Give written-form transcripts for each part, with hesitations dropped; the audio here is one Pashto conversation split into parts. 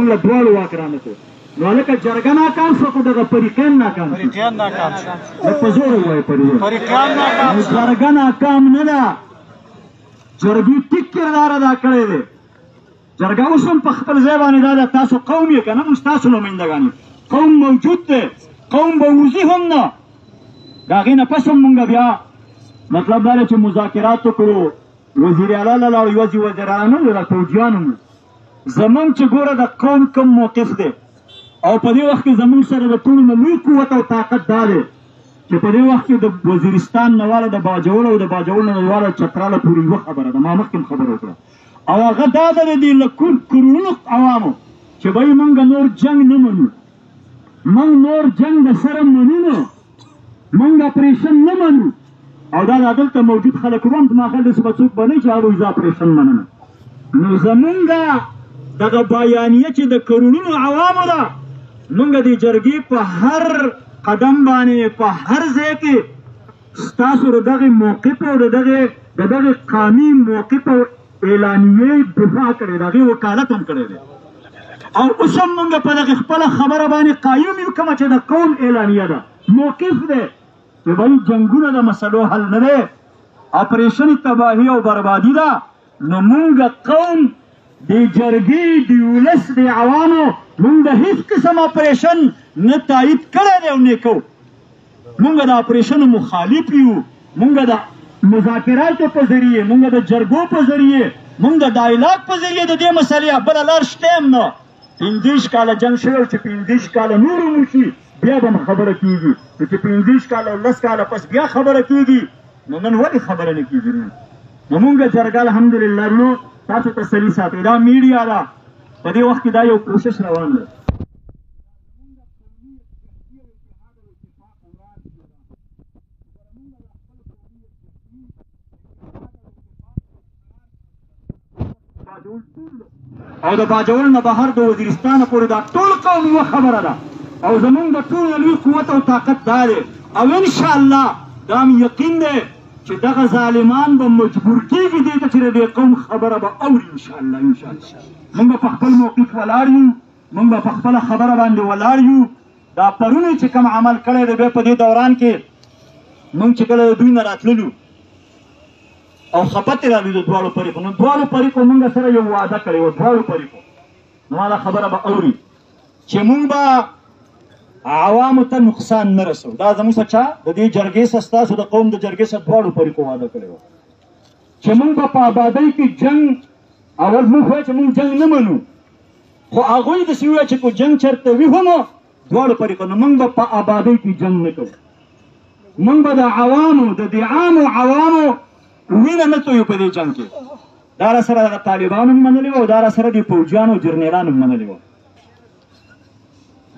له دواړو واک رانکړو نو هلکه جرګه ناکام شوه خو دغه فریقین ناکام شو لږ په زور ووایه جرګه ناکام نه ده جرګې ټیک کردار ادا کړی دی جرګه اوس هم په خپل ځای باندې دا ده تاسو قوم یې که نه موږ ستاسو نمایندګان یو قوم موجود دی قوم به وځي هم نه د هغې نه پس هم مونږ بیا مطلب دا دی چې مذاکرات وکړو وزیر اعلی له لاړو یوازې وزیر اعلی نه دی د فوجیانو مو زمونږ چې ګوره د قوم کم موقف دی او په دې وخت کې زمونږ سره د ټولو نه لوی قوت او طاقت دا دی چې په دې وخت کې د وزیرستان نه واله د باجوړ او د باجوړ نه واله چتراله پورې یوه خبره ده ما مخکې هم خبره وکړه او هغه دا ده د دې له کروڑونو عوامو چې بهی موږ نور جنګ نه منو موږ نور جنګ د سره منو نه موږ اپریشن نه منو او دا دلته موجود خلک هم زما خیال داسې به څوک به نه چې هغوی زه اپریشن مننه نو زمونږ دغه بیانیه چې د کروڑونو عوامو ده مونږ د جرګې په هر قدم باندې په هر ځای کې ستاسو د دغې موقف او د دغې قامي موقف او اعلانیې دفاع کړې د هغې وکالت هم کړی دی او اوس هم مونږ په دغې خپله خبره باندې قایم یو کومه چې د قوم اعلانیه ده موقف دی چې بهی جنګونه د مسلو حل نه دی اپریشن تباهي او بربادي ده نو مونږ قوم د جرګې د ولس د عوامو مونږ د هیڅ قسم اپریشن نه تایید کړی دی او نه کوو مونږ د اپریشن مخالف یو مونږ د مذاکراتو په ذریعې مونږ د جرګو په ذریعې مونږ د ډایلاګ په ذریعې د دې مسلې بله لار شته هم نه 15 کاله جنګ شوی او چې 15 کاله نور هم وشي بیا به خبره کېږي چې 15 کاله او 10 کاله پس بیا خبره کېږي نو نن ولې خبره نه کېږي نو مونږ جرګه الحمدلله نو تاسو تسلي ساتئ دا میډیا ده په دې وخت کې دا یو کوشش روان دی او د باجوړ نه بهر د وزیرستانه پورې دا ټول قوم یوه خبره ده او زمونږ د ټولو لوی قوت او طاقت دا دی او انشاءالله دا هم یقین دی چې دغه ظالمان به مجبور کېږي دې ته چې د دې قوم خبره به اوري انشاءالله موږ به په خپل موقف ولاړ یو موږ به په خپله خبره باندې ولاړ یو دا پرونه چې کوم عمل کړی دی بیا په دې دوران کې موږ چې کله د دوی نه راتللو او خپت راغلی د دواړو فریقو نو دواړو فریقو موږ سره یو وعده کړی و دواړو فریقو نو دا خبره به اوري چې موږ به عوامو ته نقصان نه رسو دا زموږ څه چا د دې جرګې څه ستاسو د قوم د جرګې څه دواړو فریقو واده کړی و چې موږ به په آبادۍ کې جنګ اول موږ وایو چې موږ جنګ نه منو خو هغوی داسې ووایه چې که جنګ چېرته وي هم دواړو فریقو نو موږ به په آبادۍ کې جنګ نه کوو موږ به د عوامو د دې عامو عوامو وینه نه تویو په دې جنګ کې دا راسره د طالبانو هم منلې وه او دا راسره د پوځیانو جرنیلانو هم منلې وه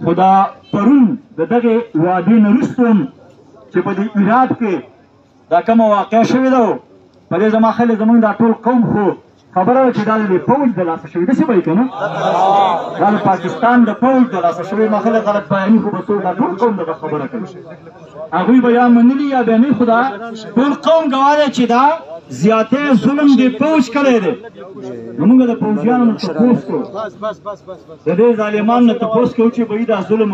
خو دا پرون د دغې وعدې نه وروسته هم چې په دې ایراد کې دا کومه واقع شوې ده په دې زما خیال زموږ دا ټول قوم خو خبره وه چې دا د پوځ د لاسه شوې داسې به یې که نه دا د پاکستان د پوځ د لاسه شوې ما خیال غلط بیاني خو به څوک دا ټول قوم دغه خبره کوي هغوی به یا منلي یا بیا نه خو دا ټول قوم ګواه دی چې دا زیاتی ظلم د پوځ کړی دی نو موږ د پوځیانو نه تپوس کوو د دې ظالمانو نه تپوس کوو چې به دا ظلم